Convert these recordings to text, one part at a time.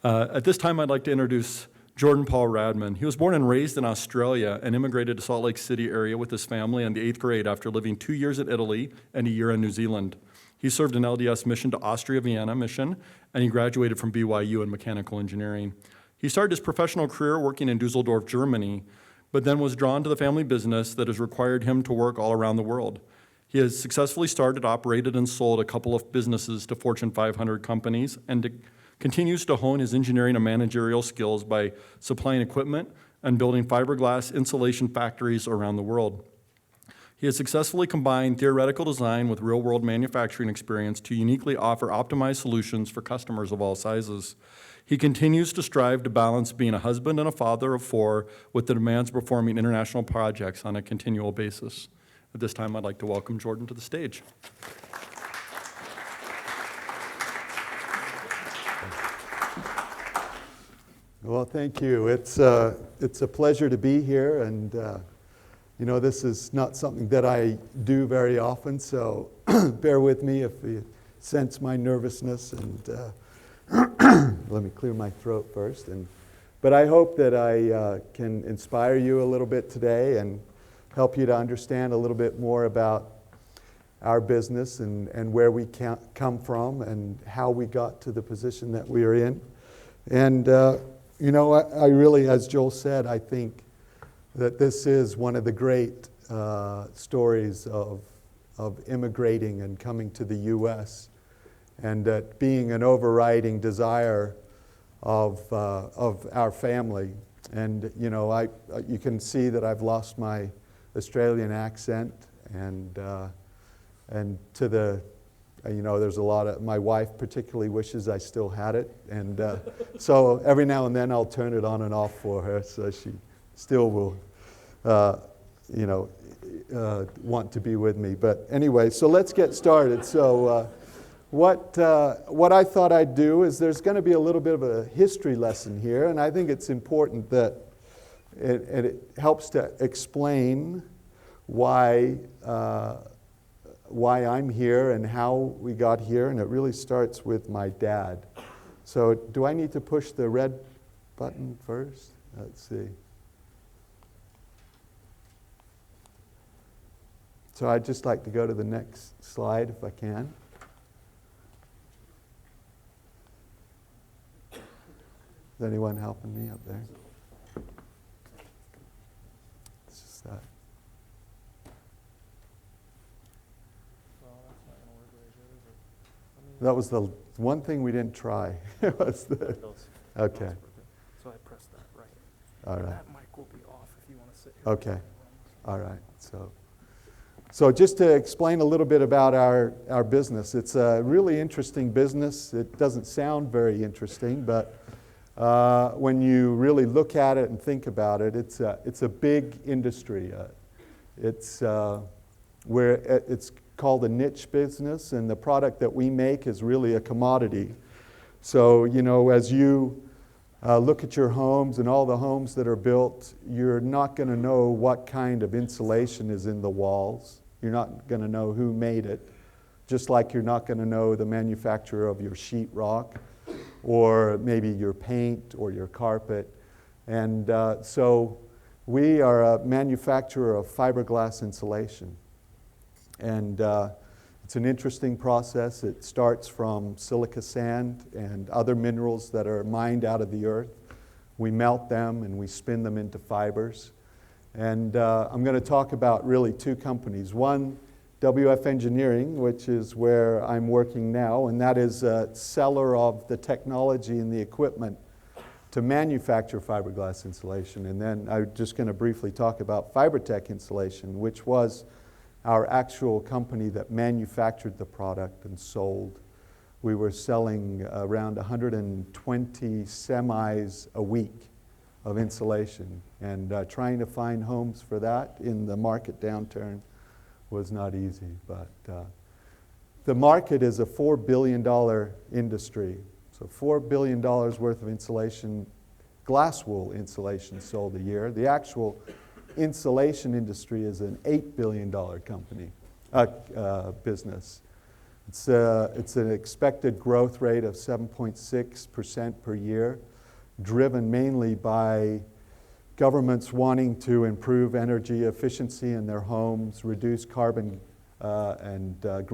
At this time, I'd like to introduce Jordan Paul Radman. He was born and raised in Australia and immigrated to Salt Lake City area with his family in the 8th grade after living 2 years in Italy and a year in New Zealand. He served an LDS mission to Austria-Vienna mission, and he graduated from BYU in mechanical engineering. He started his professional career working in Dusseldorf, Germany, but then was drawn to the family business that has required him to work all around the world. He has successfully started, operated, and sold a couple of businesses to Fortune 500 companies and continues to hone his engineering and managerial skills by supplying equipment and building fiberglass insulation factories around the world. He has successfully combined theoretical design with real-world manufacturing experience to uniquely offer optimized solutions for customers of all sizes. He continues to strive to balance being a husband and a father of 4 with the demands of performing international projects on a continual basis. At this time, I'd like to welcome Jordan to the stage. Well, thank you. It's a pleasure to be here, and you know, this is not something that I do very often, so bear with me if you sense my nervousness. And let me clear my throat first. But I hope that I can inspire you a little bit today and help you to understand a little bit more about our business and where we come from and how we got to the position that we are in. And you know, I really, as Joel said, I think that this is one of the great stories of immigrating and coming to the U.S., and that being an overriding desire of our family. And you know, you can see that I've lost my Australian accent, and to the you know, there's a lot of, my wife particularly wishes I still had it, and so every now and then I'll turn it on and off for her, so she still will, you know, want to be with me. But anyway, so let's get started. So what I thought I'd do is there's going to be a little bit of a history lesson here, and I think it's important that it helps to explain why I'm here and how we got here, and it really starts with my dad. So do I need to push the red button first? Let's see. So I'd just like to go to the next slide if I can. Is anyone helping me up there? It's just that. That was the one thing we didn't try. Was the, okay. So I pressed that right. All right. That mic will be off if you want to sit here. Okay. All right. So just to explain a little bit about our business, it's a really interesting business. It doesn't sound very interesting, but when you really look at it and think about it, it's a big industry. It's called a niche business, and the product that we make is really a commodity. So, you know, as you look at your homes and all the homes that are built, you're not going to know what kind of insulation is in the walls. You're not going to know who made it, just like you're not going to know the manufacturer of your sheetrock or maybe your paint or your carpet. And so we are a manufacturer of fiberglass insulation. And it's an interesting process. It starts from silica sand and other minerals that are mined out of the earth. We melt them and we spin them into fibers. And I'm going to talk about really 2 companies. One, WF Engineering, which is where I'm working now, and that is a seller of the technology and the equipment to manufacture fiberglass insulation. And then I'm just going to briefly talk about FiberTech Insulation, which was our actual company that manufactured the product and sold. We were selling around 120 semis a week of insulation, and trying to find homes for that in the market downturn was not easy. But the market is a $4 billion industry. So $4 billion worth of insulation, glass wool insulation sold a year. The actual insulation industry is an $8 billion company, business. It's an expected growth rate of 7.6% per year, driven mainly by governments wanting to improve energy efficiency in their homes, reduce carbon and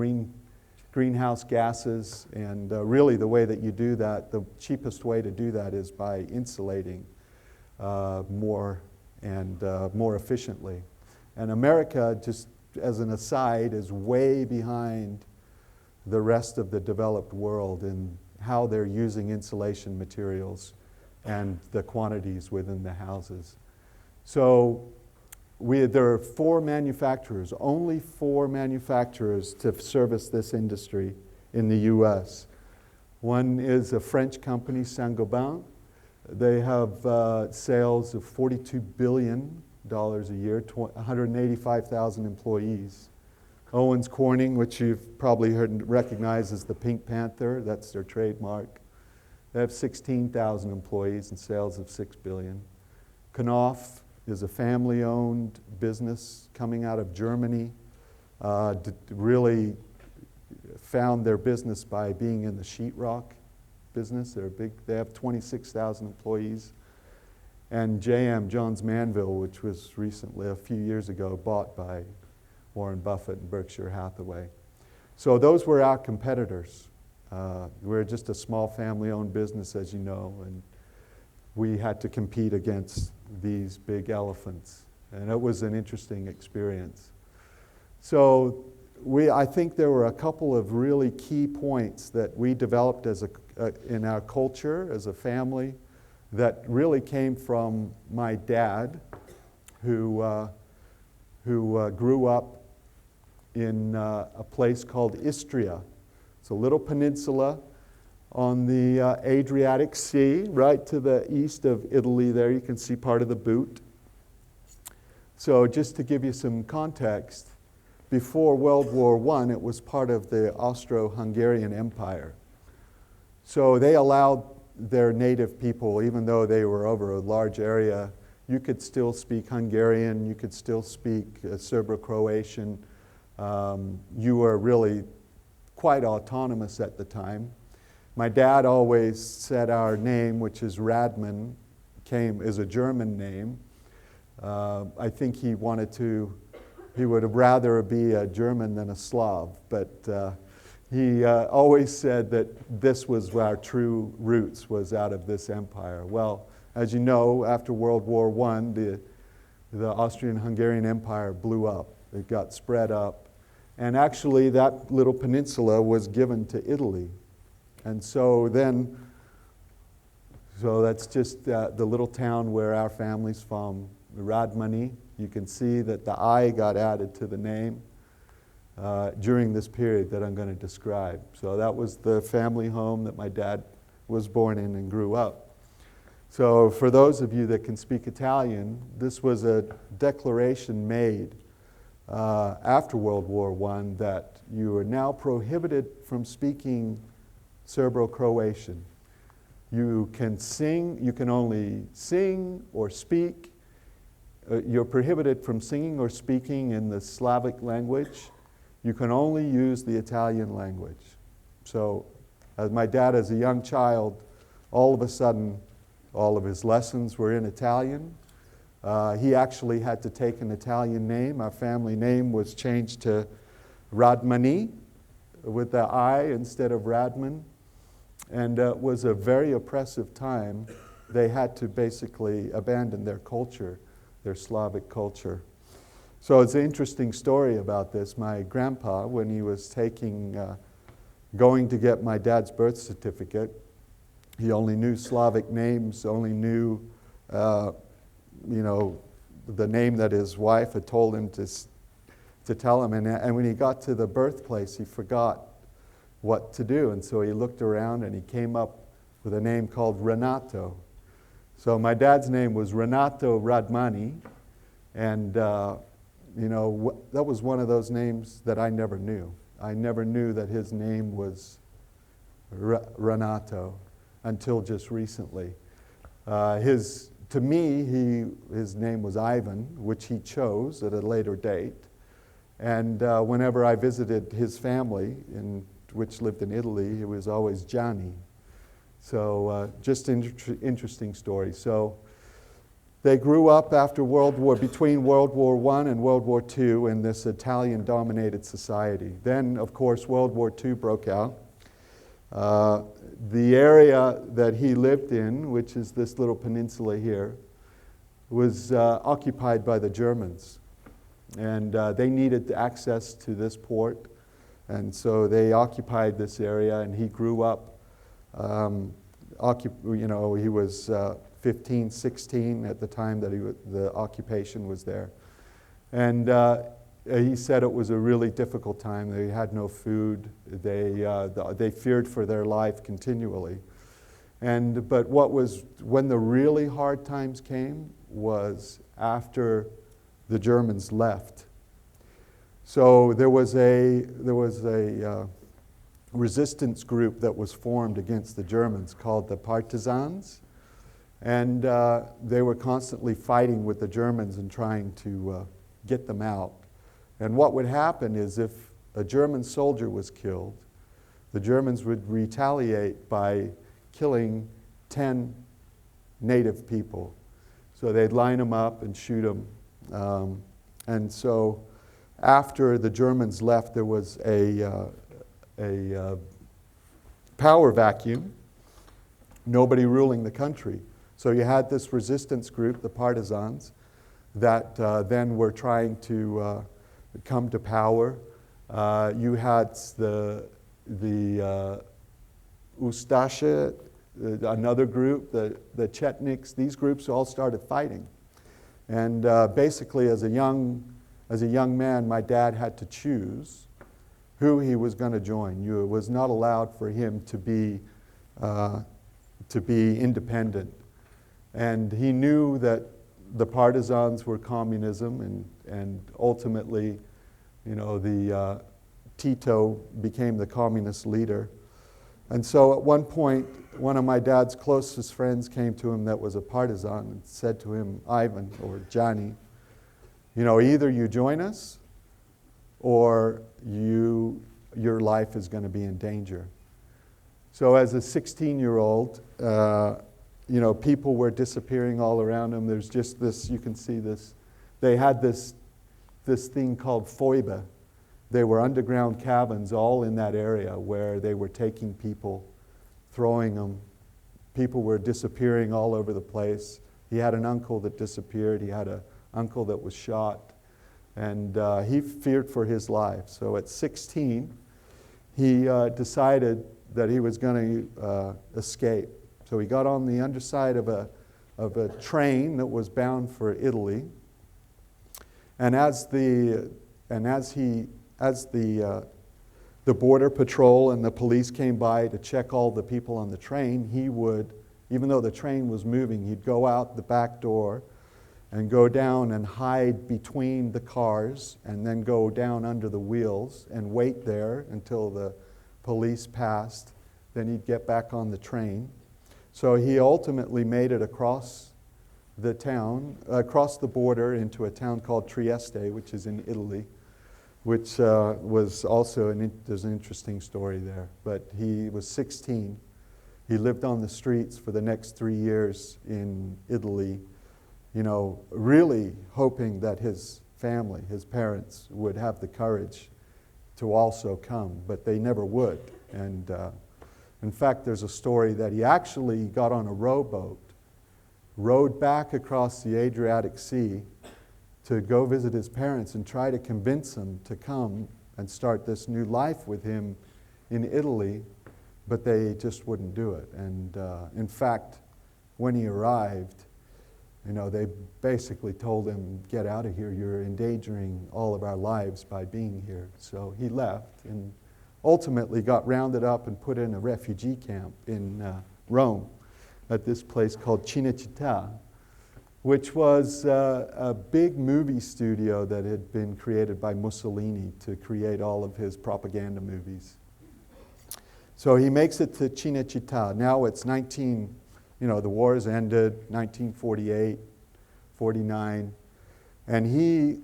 greenhouse gases, and really the way that you do that, the cheapest way to do that is by insulating more and more efficiently. And America, just as an aside, is way behind the rest of the developed world in how they're using insulation materials and the quantities within the houses. So there are 4 manufacturers, only 4 manufacturers to service this industry in the US. One is a French company, Saint-Gobain. They have sales of $42 billion a year, 185,000 employees. Owens Corning, which you've probably recognized as the Pink Panther, that's their trademark. They have 16,000 employees and sales of $6 billion. Knauf is a family-owned business coming out of Germany. Really found their business by being in the sheetrock business. They have 26,000 employees. And JM, Johns Manville, which was recently, a few years ago, bought by Warren Buffett and Berkshire Hathaway. So those were our competitors. We're just a small family-owned business, as you know, and we had to compete against these big elephants. And it was an interesting experience. So I think there were a couple of really key points that we developed in our culture as a family that really came from my dad, who grew up in a place called Istria. It's a little peninsula on the Adriatic Sea, right to the east of Italy there. You can see part of the boot. So just to give you some context, before World War I, it was part of the Austro-Hungarian Empire. So they allowed their native people, even though they were over a large area, you could still speak Hungarian, you could still speak Serbo-Croatian. You were really quite autonomous at the time. My dad always said our name, which is Radman, is a German name. I think he would rather be a German than a Slav, but he always said that this was our true roots, was out of this empire. Well, as you know, after World War I, the Austrian-Hungarian Empire blew up. It got spread up. And actually, that little peninsula was given to Italy. And so that's just the little town where our family's from, Radmani. You can see that the I got added to the name during this period that I'm going to describe. So that was the family home that my dad was born in and grew up. So for those of you that can speak Italian, this was a declaration made after World War I that you are now prohibited from speaking Serbo-Croatian. You can only sing or speak. You're prohibited from singing or speaking in the Slavic language. You can only use the Italian language. So as my dad, as a young child, all of a sudden, all of his lessons were in Italian. He actually had to take an Italian name. Our family name was changed to Radmani with the I instead of Radman. And it was a very oppressive time. They had to basically abandon their culture, their Slavic culture. So it's an interesting story about this. My grandpa, when he was going to get my dad's birth certificate, he only knew Slavic names, only knew, the name that his wife had told him to tell him. And when he got to the birthplace, he forgot what to do. And so he looked around and he came up with a name called Renato. So my dad's name was Renato Radmani. And, that was one of those names that I never knew. I never knew that his name was Renato until just recently. To me, his name was Ivan, which he chose at a later date. And whenever I visited his family which lived in Italy, it was always Gianni. So just interesting story. So they grew up after between World War I and World War II in this Italian-dominated society. Then, of course, World War II broke out. The area that he lived in, which is this little peninsula here, was occupied by the Germans. And they needed access to this port. And so they occupied this area, and he grew up. He was 15, 16 at the time that the occupation was there. And he said it was a really difficult time. They had no food. They feared for their life continually. But when the really hard times came was after the Germans left. So there was a resistance group that was formed against the Germans called the Partisans. And they were constantly fighting with the Germans and trying to get them out. And what would happen is if a German soldier was killed, the Germans would retaliate by killing 10 native people. So they'd line them up and shoot them. And so after the Germans left, there was a power vacuum, nobody ruling the country. So you had this resistance group, the Partisans, that then were trying to come to power. You had the Ustasha, another group, the Chetniks. These groups all started fighting. And basically, as a young man, my dad had to choose who he was going to join. It was not allowed for him to be independent. And he knew that the Partisans were communism, and ultimately, the Tito became the communist leader. And so at one point, one of my dad's closest friends came to him that was a partisan and said to him, Ivan or Johnny, either you join us or your life is going to be in danger. So as a 16-year-old, people were disappearing all around him. There's just this, you can see this. They had this thing called Foiba. They were underground cabins all in that area where they were taking people, throwing them. People were disappearing all over the place. He had an uncle that disappeared. He had an uncle that was shot. And he feared for his life. So at 16, he decided that he was going to escape. So he got on the underside of a train that was bound for Italy. And as the border patrol and the police came by to check all the people on the train, he would, even though the train was moving, he'd go out the back door and go down and hide between the cars and then go down under the wheels and wait there until the police passed. Then he'd get back on the train. So he ultimately made it across the town, across the border into a town called Trieste, which is in Italy, which was also, there's an interesting story there. But he was 16. He lived on the streets for the next 3 years in Italy, really hoping that his family, his parents, would have the courage to also come, but they never would. And in fact, there's a story that he actually got on a rowboat, rowed back across the Adriatic Sea to go visit his parents and try to convince them to come and start this new life with him in Italy, but they just wouldn't do it. And in fact, when he arrived, they basically told him, get out of here, you're endangering all of our lives by being here. So he left and ultimately got rounded up and put in a refugee camp in Rome at this place called Cinecittà, which was a big movie studio that had been created by Mussolini to create all of his propaganda movies. So he makes it to Cinecittà. Now it's the war's ended, 1948, 49, and he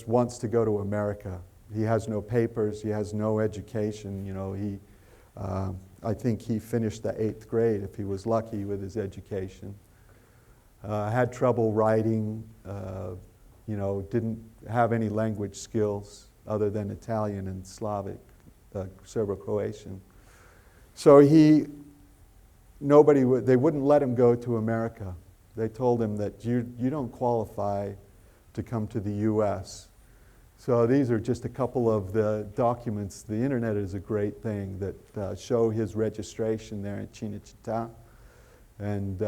wants to go to America. he has no papers, he has no education. I think he finished the 8th grade if he was lucky with his education. Had trouble writing, didn't have any language skills other than Italian and Slavic, Serbo-Croatian. So they wouldn't let him go to America. They told him that you don't qualify to come to the U.S. So these are just a couple of the documents. The internet is a great thing that show his registration there at Cinecittà. And,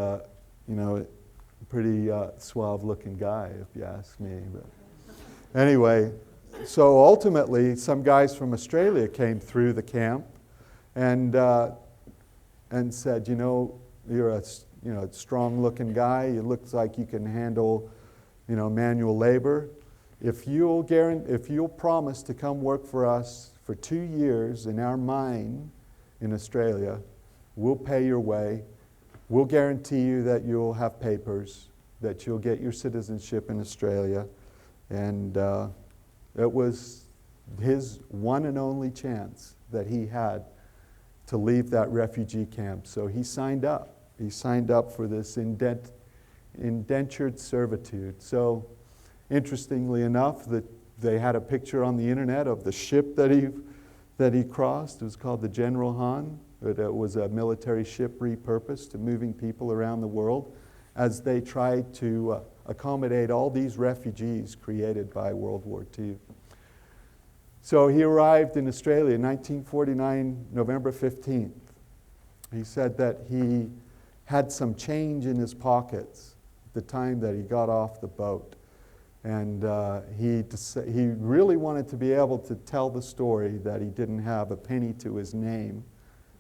pretty suave-looking guy, if you ask me. But anyway, so ultimately, some guys from Australia came through the camp and said, you're a strong-looking guy. It looks like you can handle, manual labor. If you'll promise to come work for us for 2 years in our mine in Australia, we'll pay your way. We'll guarantee you that you'll have papers, that you'll get your citizenship in Australia. And it was his one and only chance that he had to leave that refugee camp. So he signed up. He signed up for this indentured servitude. So interestingly enough, they had a picture on the internet of the ship that he crossed. It was called the General Han. It was a military ship repurposed to moving people around the world as they tried to accommodate all these refugees created by World War II. So he arrived in Australia in 1949, November 15th. He said that he had some change in his pockets at the time that he got off the boat. And he really wanted to be able to tell the story that he didn't have a penny to his name.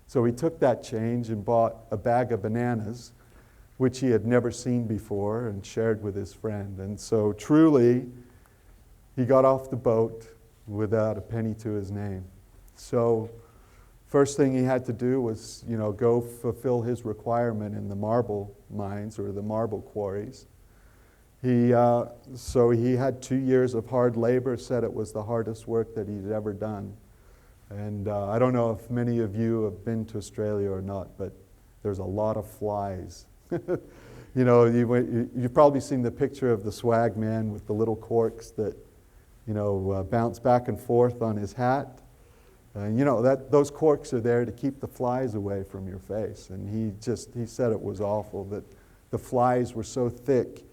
So he took that change and bought a bag of bananas, which he had never seen before, and shared with his friend. And so truly, he got off the boat without a penny to his name. So first thing he had to do was, go fulfill his requirement in the marble mines or the marble quarries. So he had 2 years of hard labor, said it was the hardest work that he'd ever done. And I don't know if many of you have been to Australia or not, but there's a lot of flies. You've probably seen the picture of the swag man with the little corks that, bounce back and forth on his hat. Those corks are there to keep the flies away from your face. And he said it was awful, that the flies were so thick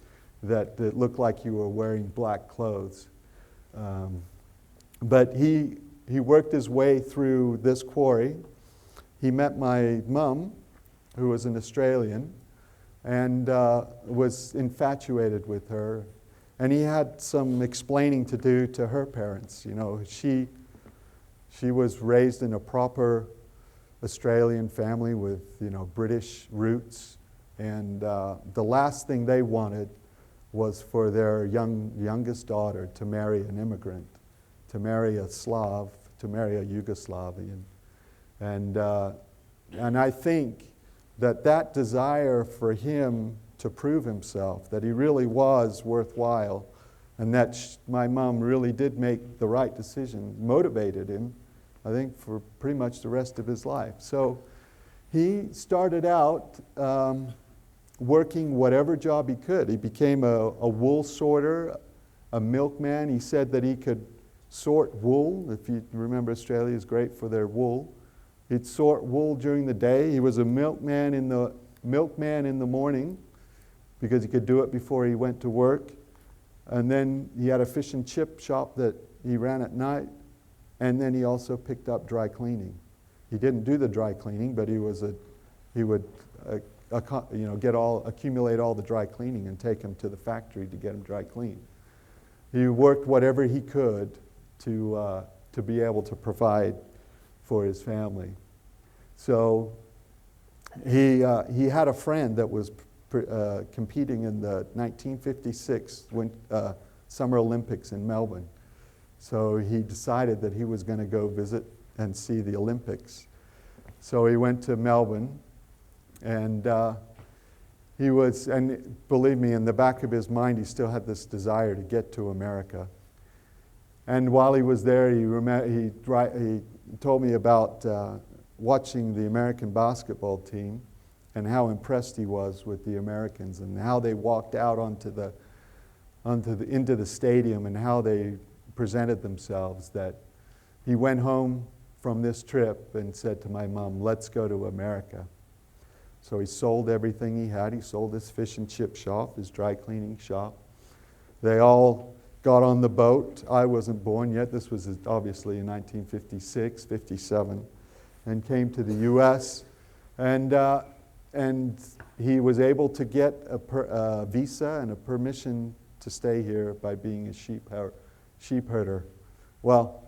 that it looked like you were wearing black clothes. But he worked his way through this quarry. He met my mum, who was an Australian, and was infatuated with her. And he had some explaining to do to her parents. She was raised in a proper Australian family with, British roots. And the last thing they wanted was for their youngest daughter to marry an immigrant, to marry a Slav, to marry a Yugoslavian. And I think that desire for him to prove himself, that he really was worthwhile, and that my mom really did make the right decision, motivated him, I think, for pretty much the rest of his life. So he started out working whatever job he could. He became a wool sorter, a milkman. He said that he could sort wool. If you remember, Australia is great for their wool. He'd sort wool during the day. He was a milkman in the morning because he could do it before he went to work. And then he had a fish and chip shop that he ran at night. And then he also picked up dry cleaning. He didn't do the dry cleaning, but he would accumulate all the dry cleaning and take them to the factory to get them dry cleaned. He worked whatever he could to be able to provide for his family. So he had a friend that was competing in the 1956 Summer Olympics in Melbourne. So he decided that he was going to go visit and see the Olympics. So he went to Melbourne, and believe me, in the back of his mind, he still had this desire to get to America. And while he was there, he told me about watching the American basketball team and how impressed he was with the Americans and how they walked out into the stadium and how they presented themselves. That he went home from this trip and said to my mom, "Let's go to America." So he sold everything he had. He sold his fish and chip shop, his dry cleaning shop. They all got on the boat. I wasn't born yet. This was obviously in 1956, 57, and came to the U.S. And he was able to get a visa and a permission to stay here by being a sheep herder. Well,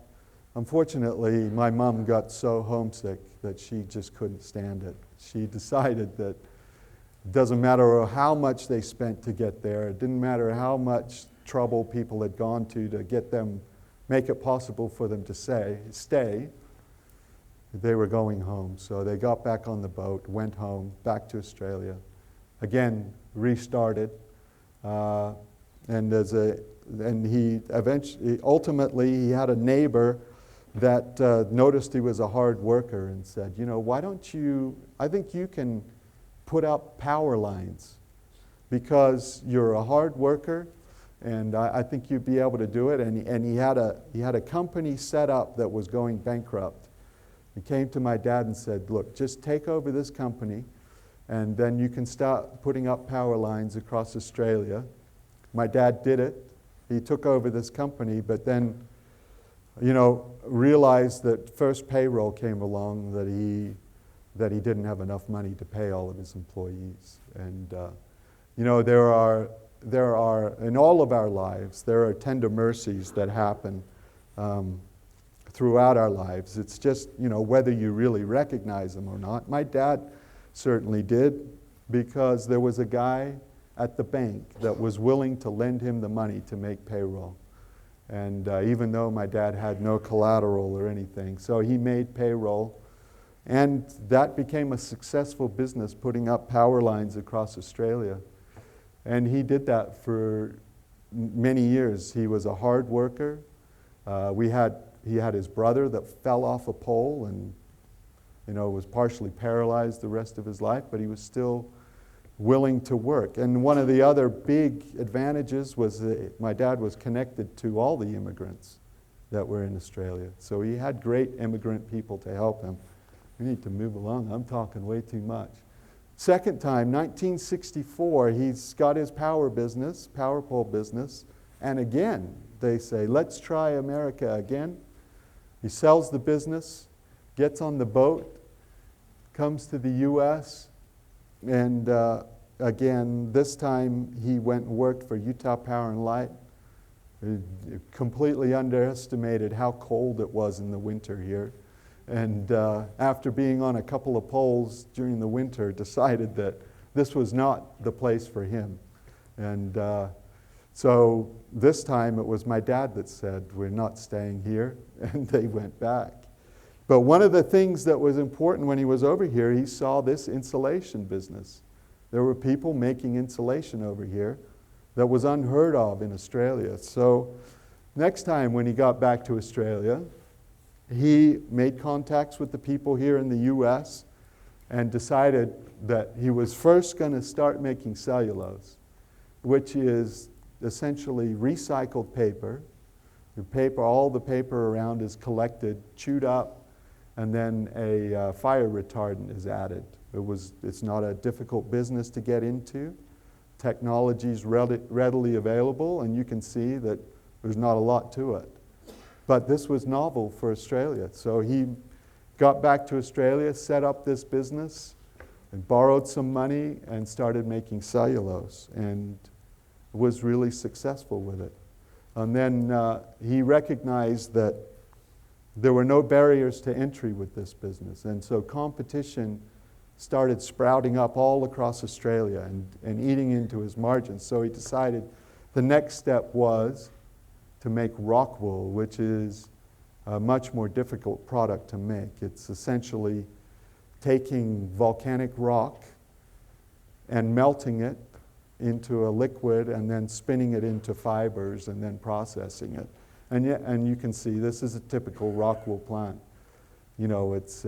unfortunately, my mom got so homesick that she just couldn't stand it. She decided that it doesn't matter how much they spent to get there. It didn't matter how much trouble people had gone to get them, make it possible for them to stay. They were going home. So they got back on the boat, went home, back to Australia. Again, restarted. And he eventually, ultimately, he had a neighbor that noticed he was a hard worker and said, "You know, why don't you, I think you can put up power lines because you're a hard worker and I think you'd be able to do it." And he had a company set up that was going bankrupt. He came to my dad and said, "Look, just take over this company and then you can start putting up power lines across Australia." My dad did it. He took over this company, but then, realized that first payroll came along that he didn't have enough money to pay all of his employees. And there are in all of our lives there are tender mercies that happen throughout our lives. It's just whether you really recognize them or not. My dad certainly did, because there was a guy at the bank that was willing to lend him the money to make payroll. And even though my dad had no collateral or anything, so he made payroll. And that became a successful business, putting up power lines across Australia. And he did that for many years. He was a hard worker. He had his brother that fell off a pole and was partially paralyzed the rest of his life, but he was still willing to work. And one of the other big advantages was that my dad was connected to all the immigrants that were in Australia. So he had great immigrant people to help him. We need to move along. I'm talking way too much. Second time, 1964, he's got his power pole business. And again, they say, "Let's try America again." He sells the business, gets on the boat, comes to the U.S., and again, this time he went and worked for Utah Power and Light. He completely underestimated how cold it was in the winter here. And after being on a couple of poles during the winter, decided that this was not the place for him. And so this time it was my dad that said, "We're not staying here," and they went back. But one of the things that was important when he was over here, he saw this insulation business. There were people making insulation over here that was unheard of in Australia. So next time when he got back to Australia, he made contacts with the people here in the U.S. and decided that he was first going to start making cellulose, which is essentially recycled paper. All the paper around is collected, chewed up, and then a fire retardant is added. It's not a difficult business to get into. Technology is readily available, and you can see that there's not a lot to it. But this was novel for Australia. So he got back to Australia, set up this business, and borrowed some money and started making cellulose, and was really successful with it. And then he recognized that there were no barriers to entry with this business. And so competition started sprouting up all across Australia and eating into his margins. So he decided the next step was to make rock wool, which is a much more difficult product to make. It's essentially taking volcanic rock and melting it into a liquid and then spinning it into fibers and then processing it. And you can see this is a typical rock wool plant. You know, it's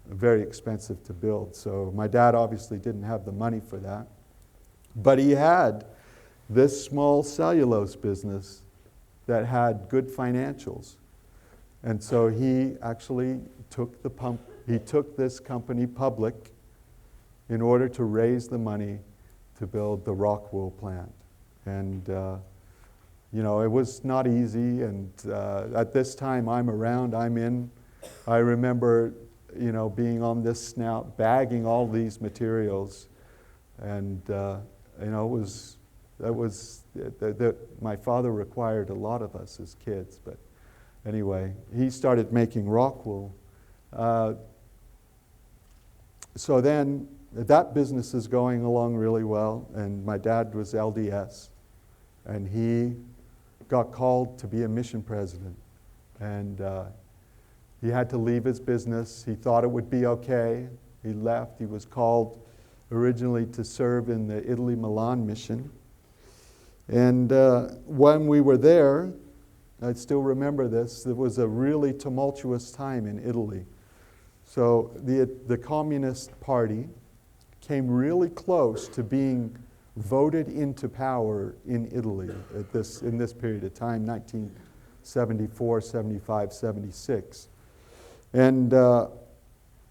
very expensive to build. So my dad obviously didn't have the money for that. But he had this small cellulose business that had good financials. And so he actually took this company public in order to raise the money to build the rock wool plant. And you know, it was not easy, and at this time I'm around, I'm in. I remember, you know, being on this snout, bagging all these materials, and you know, my father required a lot of us as kids, but anyway, he started making rock wool. So then, that business is going along really well, and my dad was LDS, and he got called to be a mission president, and he had to leave his business. He thought it would be okay. He left. He was called originally to serve in the Italy-Milan mission. And when we were there, I still remember this, it was a really tumultuous time in Italy. So the Communist Party came really close to being voted into power in Italy in this period of time, 1974, 75, 76. And the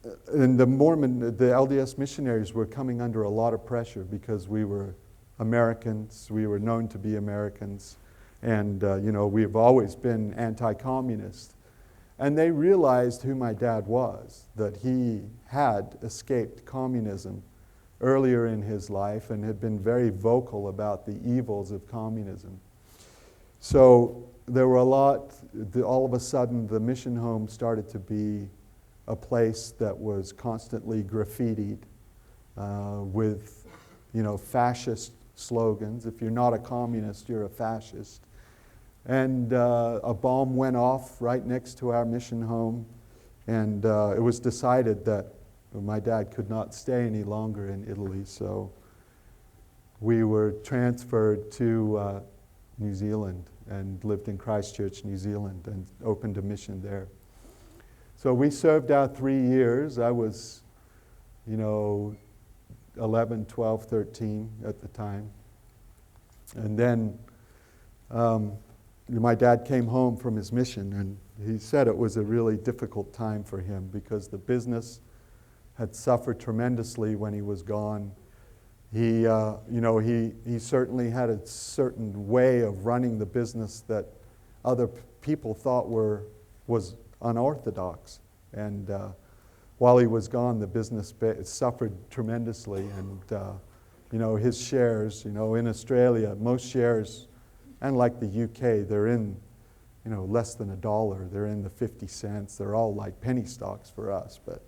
LDS missionaries were coming under a lot of pressure because we were Americans, we were known to be Americans, and you know, we've always been anti-communist. And they realized who my dad was, that he had escaped communism earlier in his life and had been very vocal about the evils of communism. So there were all of a sudden the mission home started to be a place that was constantly graffitied with, you know, fascist slogans. If you're not a communist, you're a fascist. And a bomb went off right next to our mission home, and it was decided that my dad could not stay any longer in Italy, so we were transferred to New Zealand and lived in Christchurch, New Zealand, and opened a mission there. So we served our 3 years. I was, you know, 11, 12, 13 at the time. And then my dad came home from his mission, and he said it was a really difficult time for him because the business had suffered tremendously when he was gone. He, you know, he certainly had a certain way of running the business that other people thought was unorthodox. And while he was gone, the business suffered tremendously. And you know, his shares, you know, in Australia, most shares, and like the UK, they're in, you know, less than $1. They're in the 50 cents. They're all like penny stocks for us, but.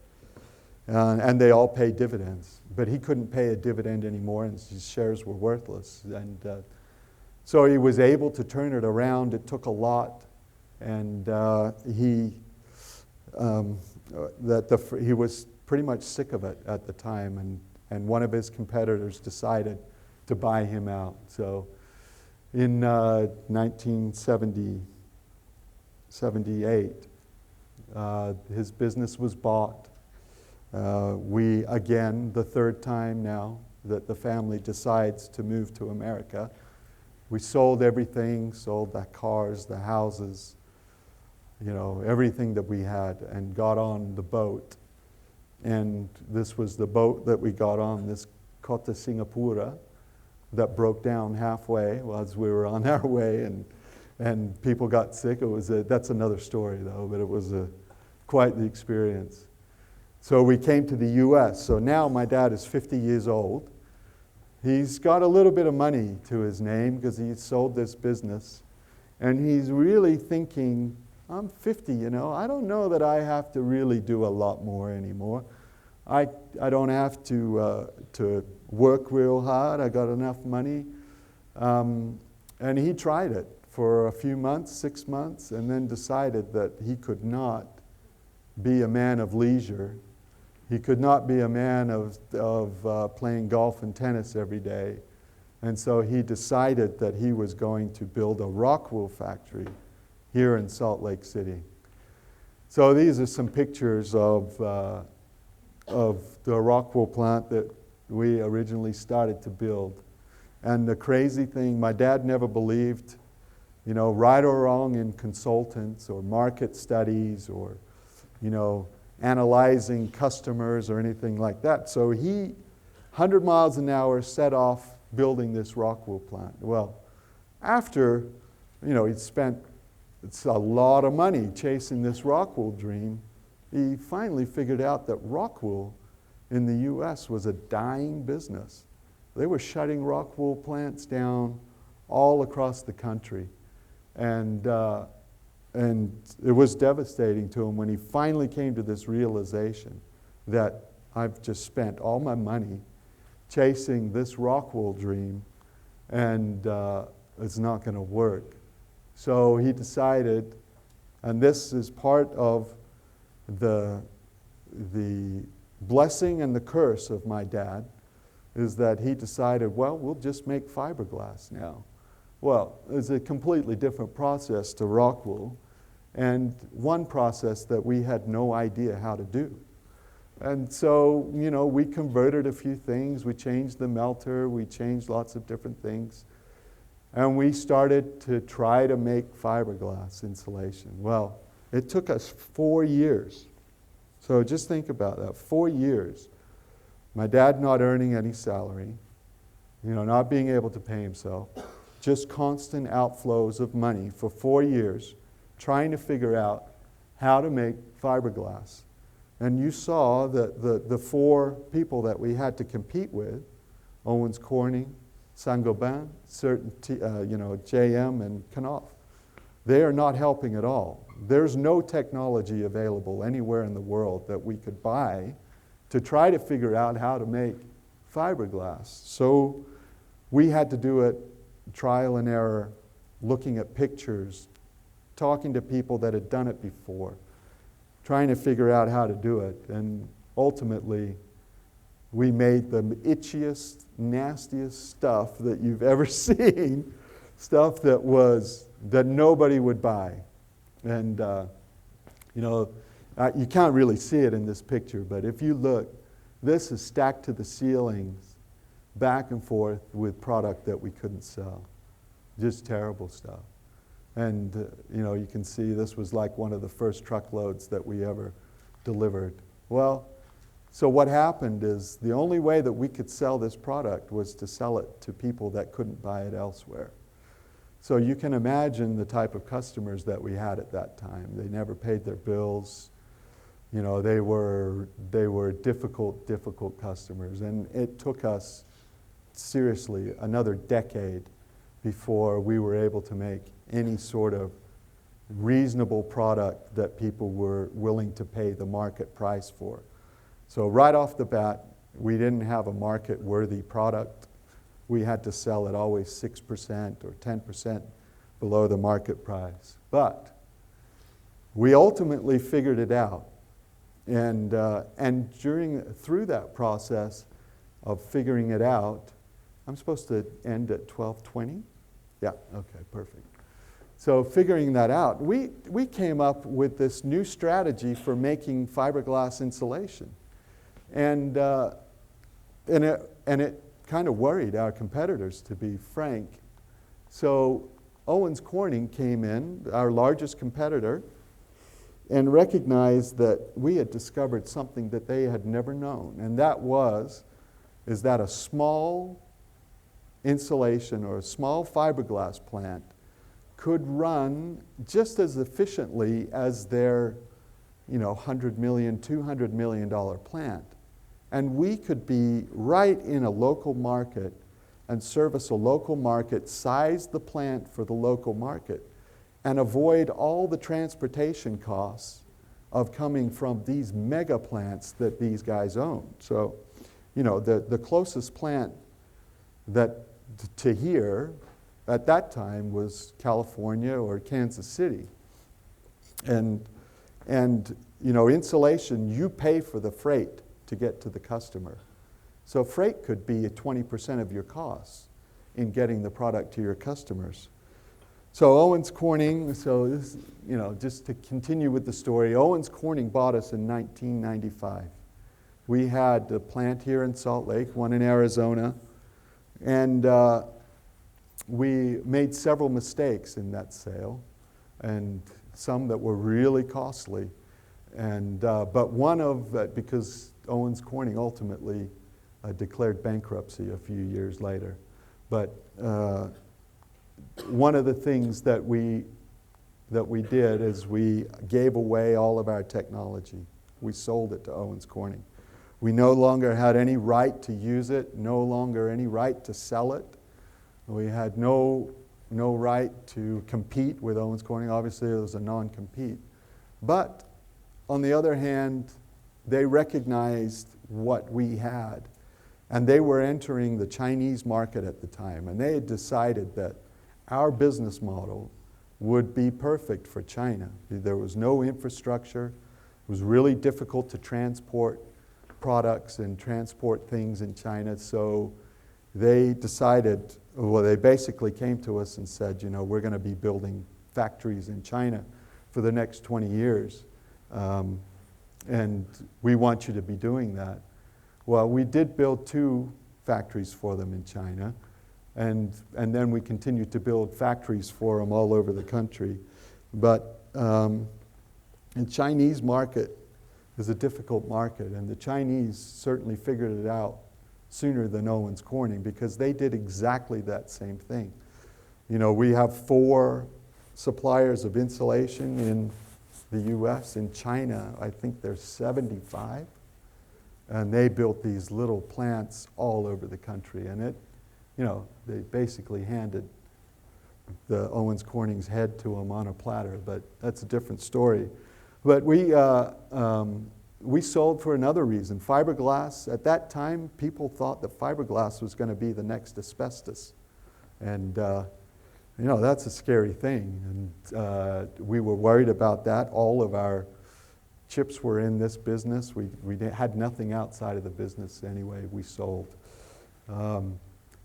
And they all pay dividends. But he couldn't pay a dividend anymore, and his shares were worthless. And so he was able to turn it around. It took a lot. And he was pretty much sick of it at the time. And one of his competitors decided to buy him out. So in 1978, his business was bought. We, again, the third time now that the family decides to move to America, we sold everything, sold the cars, the houses, you know, everything that we had, and got on the boat. And this was the boat that we got on, this Kota Singapura, that broke down halfway as we were on our way, and people got sick. That's another story, though, but it was quite the experience. So we came to the U.S. So now my dad is 50 years old. He's got a little bit of money to his name because he sold this business. And he's really thinking, I'm 50, you know. I don't know that I have to really do a lot more anymore. I don't have to work real hard. I got enough money. And he tried it for a few months, 6 months, and then decided that he could not be a man of leisure. He could not be a man of playing golf and tennis every day. And so he decided that he was going to build a rock wool factory here in Salt Lake City. So these are some pictures of the rock wool plant that we originally started to build. And the crazy thing, my dad never believed, you know, right or wrong in consultants or market studies or, you know, analyzing customers or anything like that. So he, 100 miles an hour, set off building this rock wool plant. Well, after, you know, he'd spent a lot of money chasing this rock wool dream, he finally figured out that rock wool in the U.S. was a dying business. They were shutting rock wool plants down all across the country. And it was devastating to him when he finally came to this realization that I've just spent all my money chasing this rock wool dream, and it's not going to work. So he decided, and this is part of the blessing and the curse of my dad, is that he decided, well, we'll just make fiberglass now. Well, it's a completely different process to rock wool, and one process that we had no idea how to do. And so, you know, we converted a few things. We changed the melter. We changed lots of different things. And we started to try to make fiberglass insulation. Well, it took us 4 years. So just think about that, 4 years. My dad not earning any salary, you know, not being able to pay himself, just constant outflows of money for 4 years, trying to figure out how to make fiberglass. And you saw that the four people that we had to compete with, Owens Corning, Saint-Gobain, JM, and Knauf, they are not helping at all. There's no technology available anywhere in the world that we could buy to try to figure out how to make fiberglass. So we had to do it trial and error, looking at pictures, talking to people that had done it before, trying to figure out how to do it. And ultimately, we made the itchiest, nastiest stuff that you've ever seen, stuff that nobody would buy. And, you can't really see it in this picture, but if you look, this is stacked to the ceilings, back and forth with product that we couldn't sell. Just terrible stuff. And, you can see this was like one of the first truckloads that we ever delivered. Well, so what happened is the only way that we could sell this product was to sell it to people that couldn't buy it elsewhere. So you can imagine the type of customers that we had at that time. They never paid their bills. You know, they were difficult customers. And it took us, seriously, another decade before we were able to make any sort of reasonable product that people were willing to pay the market price for. So right off the bat, we didn't have a market-worthy product. We had to sell it always 6% or 10% below the market price. But we ultimately figured it out. And through that process of figuring it out, I'm supposed to end at 12:20? Yeah, okay, perfect. So figuring that out, we came up with this new strategy for making fiberglass insulation. And it kind of worried our competitors, to be frank. So Owens Corning came in, our largest competitor, and recognized that we had discovered something that they had never known. And that is that a small insulation or a small fiberglass plant could run just as efficiently as their $100 million, $200 million plant. And we could be right in a local market and service a local market, size the plant for the local market, and avoid all the transportation costs of coming from these mega plants that these guys own. So, the closest plant to here at that time was California or Kansas City. And insulation, you pay for the freight to get to the customer. So freight could be 20% of your costs in getting the product to your customers. So Owens Corning, so this, just to continue with the story, Owens Corning bought us in 1995. We had a plant here in Salt Lake, one in Arizona, and we made several mistakes in that sale, and some that were really costly. And but one of because Owens Corning ultimately declared bankruptcy a few years later. But one of the things that we did is we gave away all of our technology. We sold it to Owens Corning. We no longer had any right to use it, no longer any right to sell it. We had no right to compete with Owens Corning. Obviously, it was a non-compete. But on the other hand, they recognized what we had. And they were entering the Chinese market at the time. And they had decided that our business model would be perfect for China. There was no infrastructure. It was really difficult to transport products and transport things in China. So they decided, well, they basically came to us and said, we're going to be building factories in China for the next 20 years. And we want you to be doing that. Well, we did build 2 factories for them in China. And then we continued to build factories for them all over the country. But the Chinese market is a difficult market, and the Chinese certainly figured it out sooner than Owens Corning because they did exactly that same thing. We have 4 suppliers of insulation in the U.S. In China, I think there's 75. And they built these little plants all over the country. And they basically handed the Owens Corning's head to them on a platter, but that's a different story. But we sold for another reason. Fiberglass, at that time, people thought that fiberglass was going to be the next asbestos. And, that's a scary thing. And we were worried about that. All of our chips were in this business. We had nothing outside of the business anyway. We sold.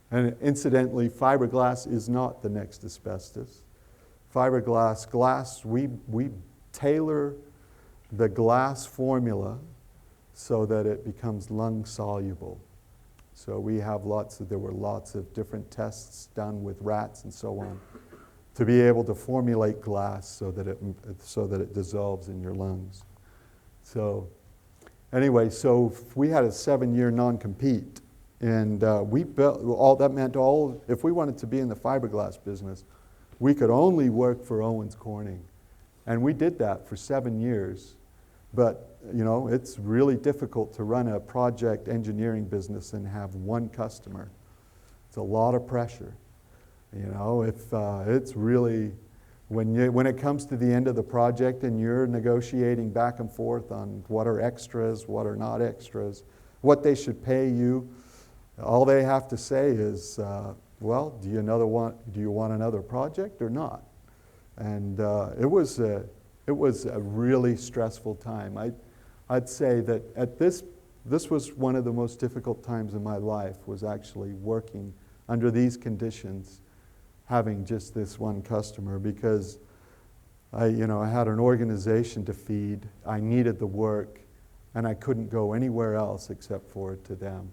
And incidentally, fiberglass is not the next asbestos. Glass, we tailor the glass formula so that it becomes lung soluble. So there were lots of different tests done with rats and so on to be able to formulate glass so that it dissolves in your lungs. So anyway, so we had a 7-year non-compete. And we built, if we wanted to be in the fiberglass business, we could only work for Owens Corning. And we did that for 7 years. But, it's really difficult to run a project engineering business and have one customer. It's a lot of pressure. It's really, when it comes to the end of the project and you're negotiating back and forth on what are extras, what are not extras, what they should pay you, all they have to say is, well, do you want another project or not? And it was a really stressful time. I'd say that this was one of the most difficult times in my life, was actually working under these conditions, having just this one customer, because I had an organization to feed, I needed the work, and I couldn't go anywhere else except for it to them.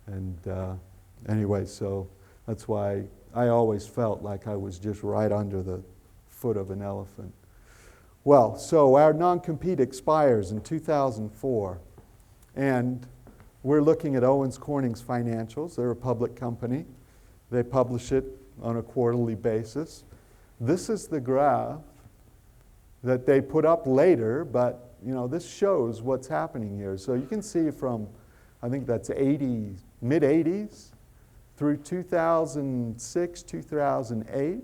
And anyway, so that's why I always felt like I was just right under the foot of an elephant. Well, so our non-compete expires in 2004, and we're looking at Owens Corning's financials. They're a public company. They publish it on a quarterly basis. This is the graph that they put up later, but this shows what's happening here. So you can see from, I think that's mid-80s through 2006, 2008,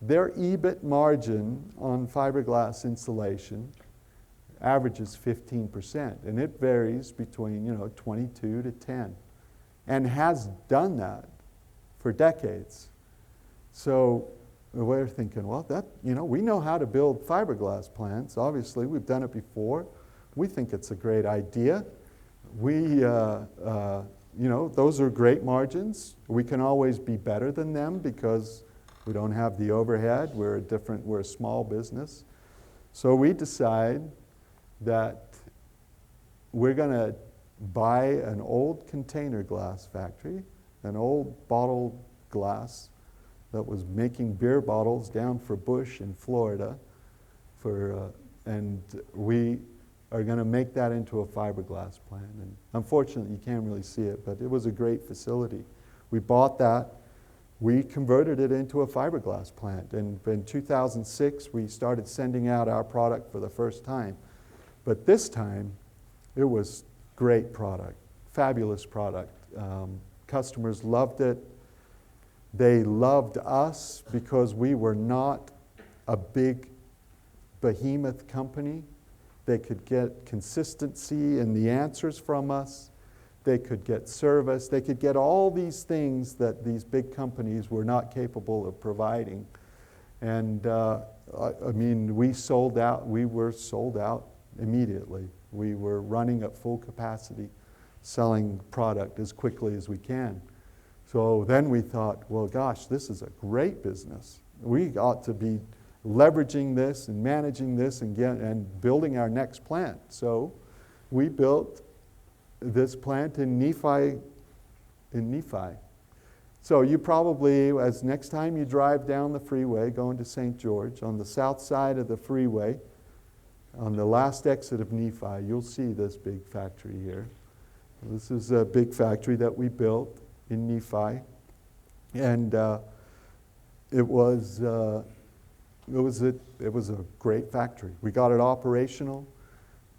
their EBIT margin on fiberglass insulation averages 15%, and it varies between 22 to 10, and has done that for decades. So we're thinking, well, we know how to build fiberglass plants. Obviously, we've done it before. We think it's a great idea. Those are great margins. We can always be better than them because We don't have the overhead. We're a small business. So we decide that we're going to buy an old container glass factory, an old bottled glass that was making beer bottles down for Bush in Florida, and we are going to make that into a fiberglass plant. And unfortunately, you can't really see it, but it was a great facility. We bought that. We converted it into a fiberglass plant. And in 2006, we started sending out our product for the first time. But this time, it was great product, fabulous product. Customers loved it. They loved us because we were not a big behemoth company. They could get consistency in the answers from us. They could get service. They could get all these things that these big companies were not capable of providing. And we sold out. We were sold out immediately. We were running at full capacity, selling product as quickly as we can. So then we thought, well, gosh, this is a great business. We ought to be leveraging this and managing this and building our next plant. So we built this plant in Nephi. So you probably, as next time you drive down the freeway going to St. George, on the south side of the freeway, on the last exit of Nephi, you'll see this big factory here. This is a big factory that we built in Nephi, and it was a great factory. We got it operational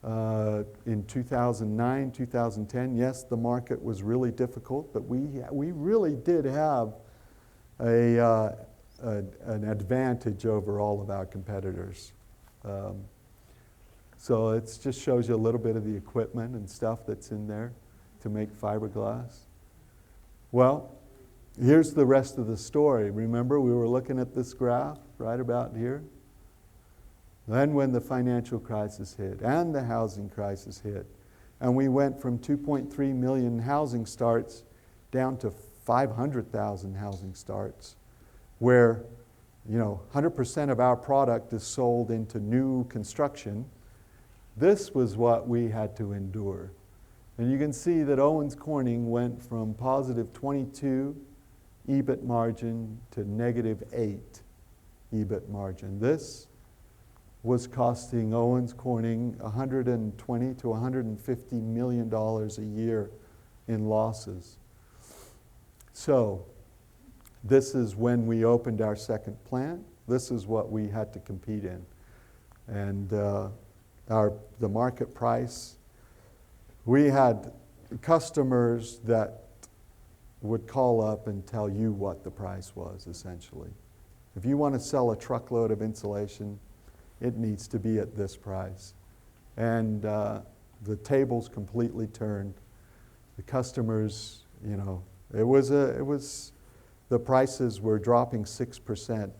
in 2009, 2010. Yes, the market was really difficult, but we really did have an advantage over all of our competitors. So it just shows you a little bit of the equipment and stuff that's in there to make fiberglass. Well, here's the rest of the story. Remember, we were looking at this graph right about here? Then when the financial crisis hit and the housing crisis hit, and we went from 2.3 million housing starts down to 500,000 housing starts, where 100% of our product is sold into new construction. This was what we had to endure. And you can see that Owens Corning went from positive 22 EBIT margin to negative 8 EBIT margin. This was costing Owens Corning $120 to $150 million a year in losses. So this is when we opened our second plant. This is what we had to compete in. And the market price, we had customers that would call up and tell you what the price was, essentially. If you want to sell a truckload of insulation, it needs to be at this price. And the tables completely turned. The customers, the prices were dropping 6%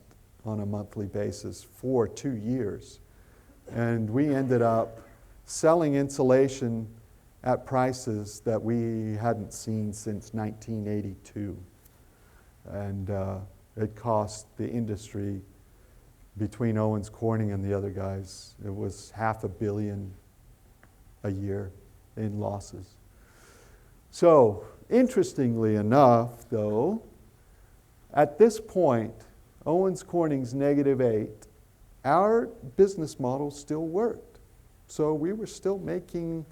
on a monthly basis for 2 years. And we ended up selling insulation at prices that we hadn't seen since 1982. And it cost the industry, between Owens Corning and the other guys, it was $500 million a year in losses. So, interestingly enough, though, at this point, Owens Corning's negative 8, our business model still worked. So we were still making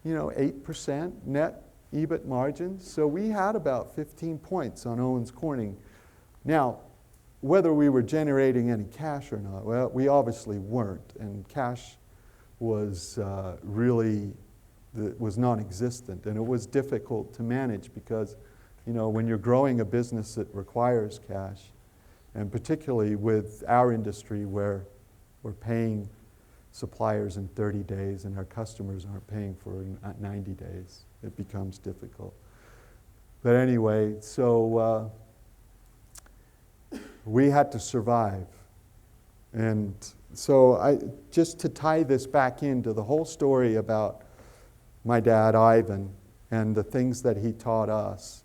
8% net EBIT margins. So we had about 15 points on Owens Corning. Now, whether we were generating any cash or not, well, we obviously weren't. And cash was was non-existent. And it was difficult to manage because, when you're growing a business that requires cash, and particularly with our industry where we're paying suppliers in 30 days and our customers aren't paying for 90 days, it becomes difficult. But anyway, so we had to survive. And so just to tie this back into the whole story about my dad, Ivan, and the things that he taught us,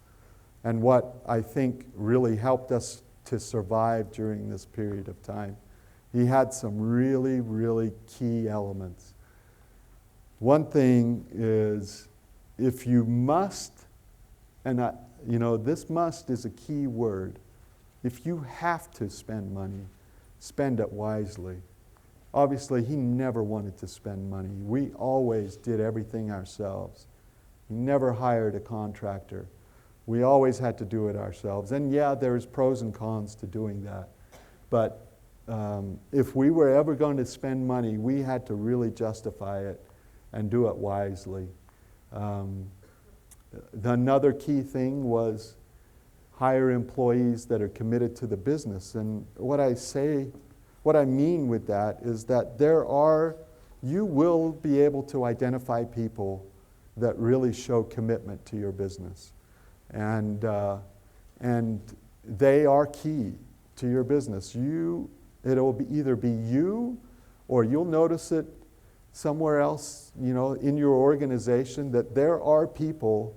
and what I think really helped us to survive during this period of time. He had some really, really key elements. One thing is, if you must, and this must is a key word. If you have to spend money, spend it wisely. Obviously, he never wanted to spend money. We always did everything ourselves. He never hired a contractor. We always had to do it ourselves. And yeah, there's pros and cons to doing that. But if we were ever going to spend money, we had to really justify it and do it wisely. Another key thing was hire employees that are committed to the business. And what I mean with that is that you will be able to identify people that really show commitment to your business. And they are key to your business. It'll either be you, or you'll notice it somewhere else, in your organization, that there are people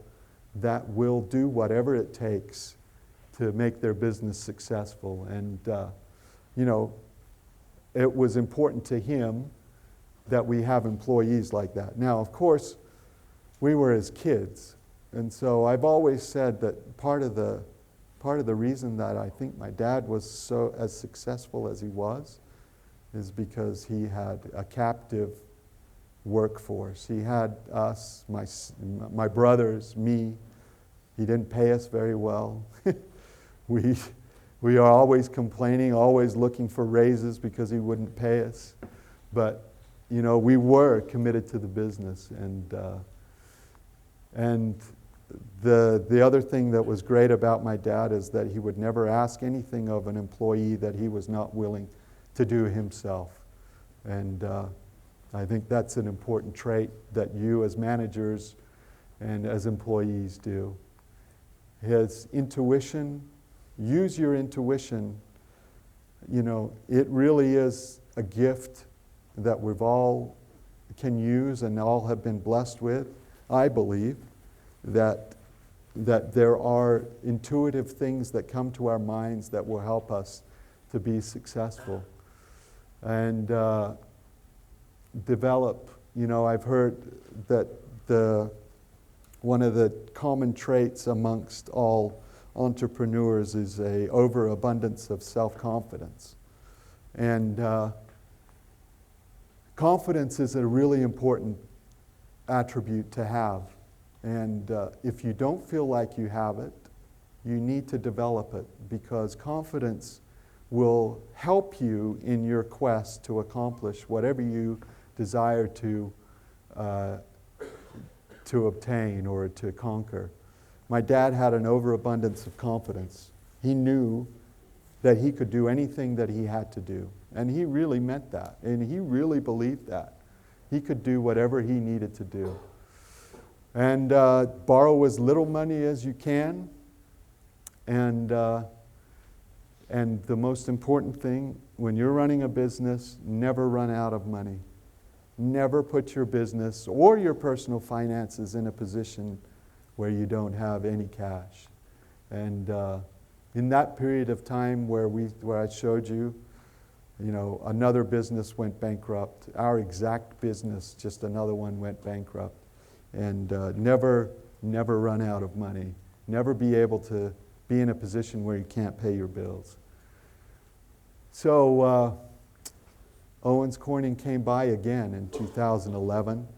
that will do whatever it takes to make their business successful. And, it was important to him that we have employees like that. Now, of course, we were his kids. And so I've always said that part of the reason that I think my dad was so as successful as he was is because he had a captive workforce. He had us, my brothers, me. He didn't pay us very well. We are always complaining, always looking for raises because he wouldn't pay us. But, we were committed to the business. And the other thing that was great about my dad is that he would never ask anything of an employee that he was not willing to do himself. And I think that's an important trait that you as managers and as employees do. His intuition, use your intuition. It really is a gift that we've all can use and all have been blessed with. I believe that there are intuitive things that come to our minds that will help us to be successful. And develop, I've heard that one of the common traits amongst all entrepreneurs is a overabundance of self-confidence. And confidence is a really important attribute to have. And if you don't feel like you have it, you need to develop it, because confidence will help you in your quest to accomplish whatever you desire to obtain or to conquer. My dad had an overabundance of confidence. He knew that he could do anything that he had to do. And he really meant that. And he really believed that. He could do whatever he needed to do. And borrow as little money as you can. And the most important thing, when you're running a business, never run out of money. Never put your business or your personal finances in a position where you don't have any cash. And in that period of time where I showed you, another business went bankrupt. Our exact business, just another one went bankrupt. And never run out of money. Never be able to be in a position where you can't pay your bills. So Owens Corning came by again in 2011,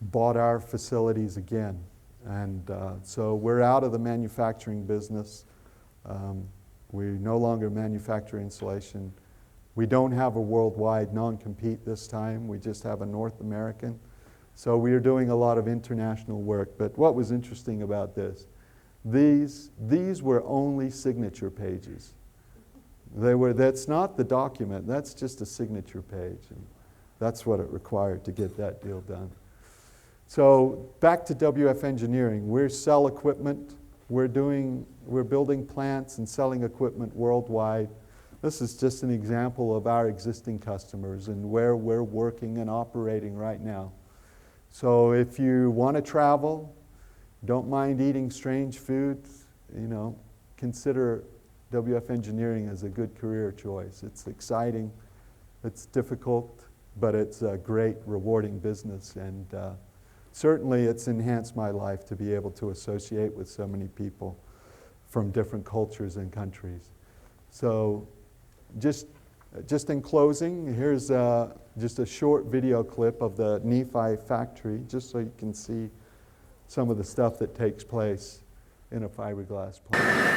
bought our facilities again. And so we're out of the manufacturing business. We no longer manufacture insulation. We don't have a worldwide non-compete this time. We just have a North American. So we are doing a lot of international work. But what was interesting about this, these were only signature pages. That's not the document, that's just a signature page. And that's what it required to get that deal done. So back to WF Engineering. We sell equipment. We're building plants and selling equipment worldwide. This is just an example of our existing customers and where we're working and operating right now. So if you want to travel, don't mind eating strange foods, consider WF Engineering is a good career choice. It's exciting, it's difficult, but it's a great, rewarding business. And certainly it's enhanced my life to be able to associate with so many people from different cultures and countries. So just in closing, here's just a short video clip of the Nephi factory, just so you can see some of the stuff that takes place in a fiberglass plant.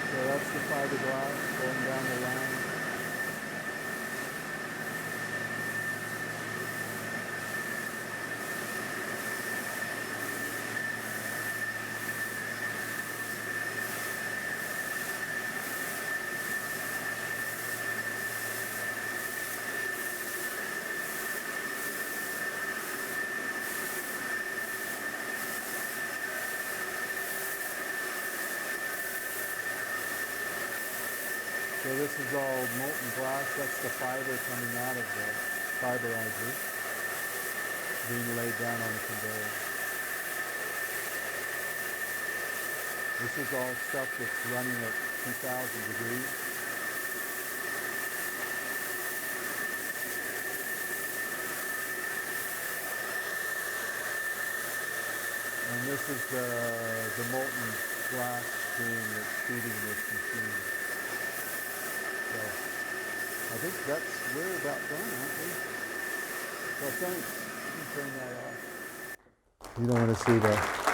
So that's the fiberglass going down the line. So this is all molten glass. That's the fiber coming out of the fiberizer being laid down on the conveyor. This is all stuff that's running at 2,000 degrees. And this is the molten glass stream that's feeding this machine. So I think we're about done, aren't we? So thanks. You can turn that off. You don't want to see that.